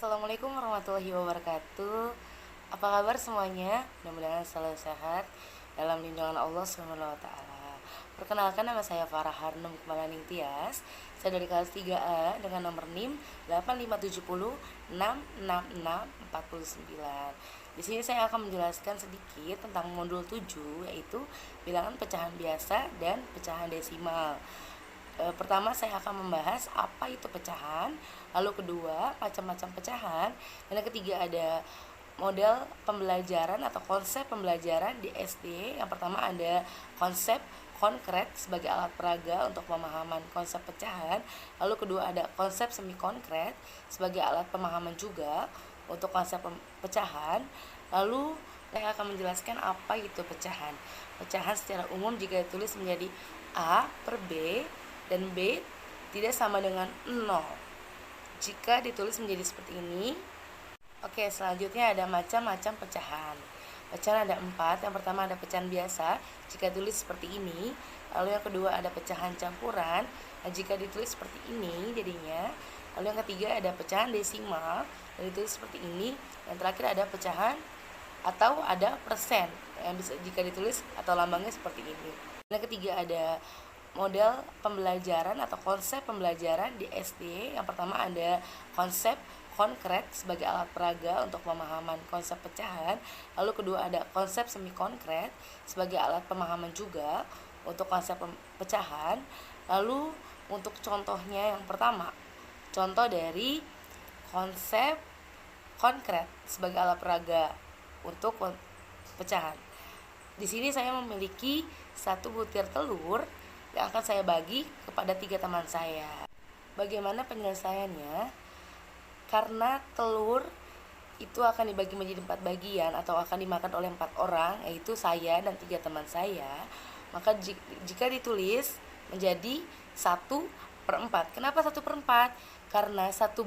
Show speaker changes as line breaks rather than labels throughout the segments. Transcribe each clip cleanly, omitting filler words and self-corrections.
Assalamualaikum warahmatullahi wabarakatuh. Apa kabar semuanya? Mudah-mudahan selalu sehat dalam lindungan Allah Subhanahu wa taala. Perkenalkan, nama saya Farah Harnum Kemalaning Tias. Saya dari kelas 3A dengan nomor NIM 857066649. Di sini saya akan menjelaskan sedikit tentang modul 7, yaitu bilangan pecahan biasa dan pecahan desimal. Pertama saya akan membahas apa itu pecahan, lalu kedua macam-macam pecahan, dan yang ketiga ada model pembelajaran atau konsep pembelajaran di SD. Yang pertama ada konsep konkret sebagai alat peraga untuk pemahaman konsep pecahan, lalu kedua ada konsep semi konkret sebagai alat pemahaman juga untuk konsep pecahan. Lalu saya akan menjelaskan apa itu pecahan. Pecahan secara umum jika ditulis menjadi A per B dan B tidak sama dengan 0 jika ditulis menjadi seperti ini. Oke, selanjutnya ada macam-macam pecahan. Pecahan ada 4. Yang pertama ada pecahan biasa jika ditulis seperti ini. Lalu yang kedua ada pecahan campuran, nah, jika ditulis seperti ini jadinya. Lalu yang ketiga ada pecahan desimal dan ditulis seperti ini. Yang terakhir ada pecahan atau ada persen yang bisa jika ditulis atau lambangnya seperti ini. Yang ketiga ada model pembelajaran atau konsep pembelajaran di SD. Yang pertama ada konsep konkret sebagai alat peraga untuk pemahaman konsep pecahan, lalu kedua ada konsep semi konkret sebagai alat pemahaman juga untuk konsep pecahan. Lalu untuk contohnya, yang pertama contoh dari konsep konkret sebagai alat peraga untuk pecahan. Di sini saya memiliki satu butir telur yang akan saya bagi kepada 3 teman saya. Bagaimana penyelesaiannya? Karena telur itu akan dibagi menjadi 4 bagian atau akan dimakan oleh 4 orang, yaitu saya dan 3 teman saya, maka jika ditulis menjadi 1/4. Kenapa 1/4? Karena 1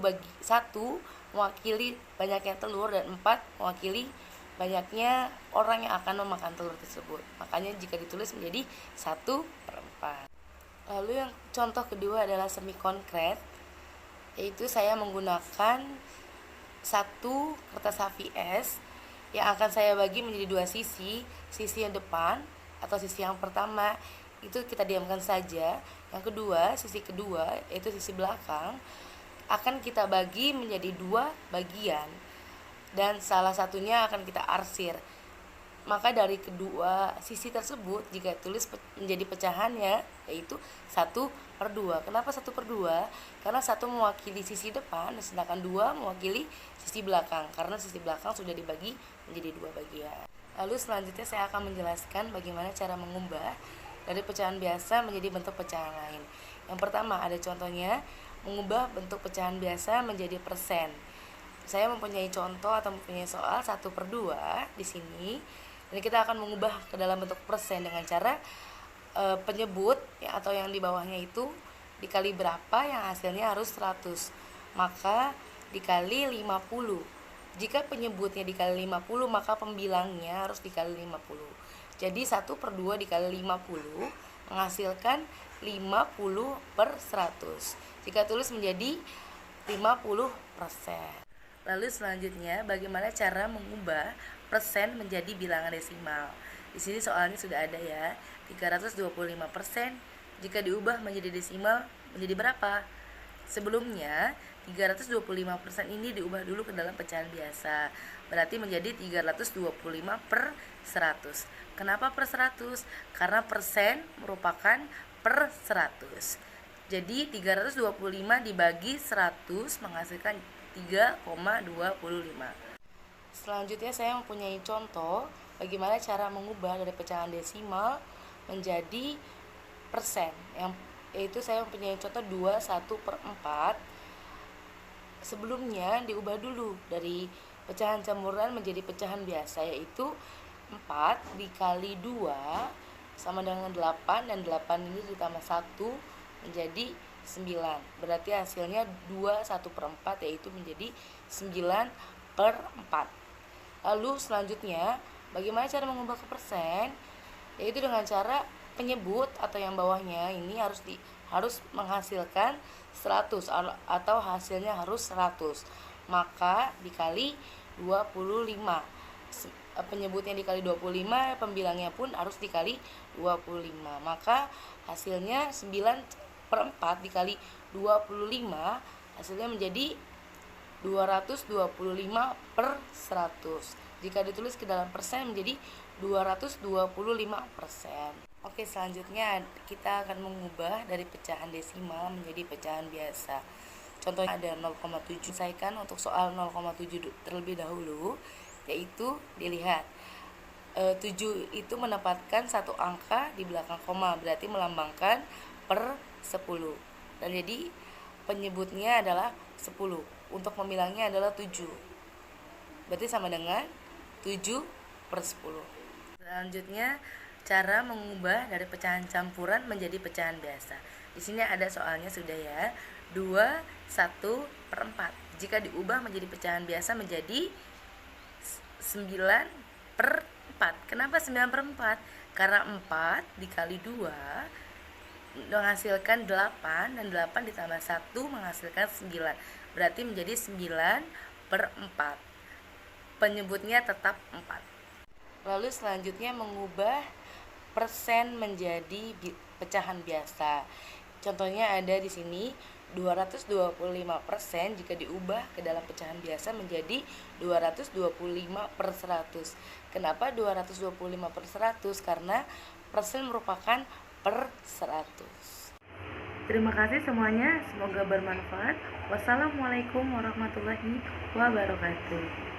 mewakili banyaknya telur dan 4 mewakili banyaknya orang yang akan memakan telur tersebut. Makanya jika ditulis menjadi 1/4. Lalu yang contoh kedua adalah semi konkret, yaitu saya menggunakan satu kertas HVS yang akan saya bagi menjadi 2 sisi. Sisi yang depan atau sisi yang pertama itu kita diamkan saja. Yang kedua, sisi kedua yaitu sisi belakang akan kita bagi menjadi 2 bagian dan salah satunya akan kita arsir. Maka dari kedua sisi tersebut jika tulis menjadi pecahannya yaitu 1/2. Kenapa 1/2? Karena 1 mewakili sisi depan sedangkan 2 mewakili sisi belakang, karena sisi belakang sudah dibagi menjadi 2 bagian. Lalu selanjutnya saya akan menjelaskan bagaimana cara mengubah dari pecahan biasa menjadi bentuk pecahan lain. Yang pertama ada contohnya mengubah bentuk pecahan biasa menjadi persen. Saya mempunyai contoh atau mempunyai soal 1/2 di sini. Dan kita akan mengubah ke dalam bentuk persen dengan cara penyebut ya, atau yang di bawahnya itu dikali berapa yang hasilnya harus 100. Maka dikali 50. Jika penyebutnya dikali 50 maka pembilangnya harus dikali 50. Jadi 1/2 dikali 50 menghasilkan 50/100. Jika tulis menjadi 50%. Lalu selanjutnya bagaimana cara mengubah persen menjadi bilangan desimal. Di sini soalnya sudah ada ya. 325% jika diubah menjadi desimal menjadi berapa? Sebelumnya 325% ini diubah dulu ke dalam pecahan biasa. Berarti menjadi 325/100. Kenapa per 100? Karena persen merupakan per 100. Jadi 325 dibagi 100 menghasilkan 3,25. Selanjutnya saya mempunyai contoh bagaimana cara mengubah dari pecahan desimal menjadi persen, yaitu saya mempunyai contoh 21/4. Sebelumnya diubah dulu dari pecahan campuran menjadi pecahan biasa, yaitu 4 dikali 2 sama dengan 8, dan 8 ini ditambah 1 menjadi 9. Berarti hasilnya 21/4 yaitu menjadi 9/4. Lalu selanjutnya bagaimana cara mengubah ke persen? Yaitu dengan cara penyebut atau yang bawahnya ini harus menghasilkan 100 atau hasilnya harus 100. maka dikali 25. Penyebutnya dikali 25, pembilangnya pun harus dikali 25. Maka hasilnya 9/4 dikali 25, hasilnya menjadi 225/100. Jika ditulis ke dalam persen menjadi 225%. Oke, selanjutnya kita akan mengubah dari pecahan desimal menjadi pecahan biasa. Contohnya ada 0,7. Selesaikan untuk soal 0,7 terlebih dahulu, yaitu dilihat 7 itu menempatkan satu angka di belakang koma, berarti melambangkan per 10. Dan jadi penyebutnya adalah 10. Untuk pembilangnya adalah 7. Berarti sama dengan 7/10. Selanjutnya, cara mengubah dari pecahan campuran menjadi pecahan biasa. Di sini ada soalnya sudah ya. 21/4. Jika diubah menjadi pecahan biasa menjadi 9/4. Kenapa 9/4? Karena 4 dikali 2 menghasilkan 8, dan 8 ditambah 1 menghasilkan 9. Berarti menjadi 9/4. Penyebutnya tetap 4. Lalu selanjutnya mengubah persen menjadi pecahan biasa. Contohnya ada di sini 225% jika diubah ke dalam pecahan biasa menjadi 225/100. Kenapa 225/100? Karena persen merupakan per 100. Terima kasih semuanya, semoga bermanfaat. Wassalamualaikum warahmatullahi wabarakatuh.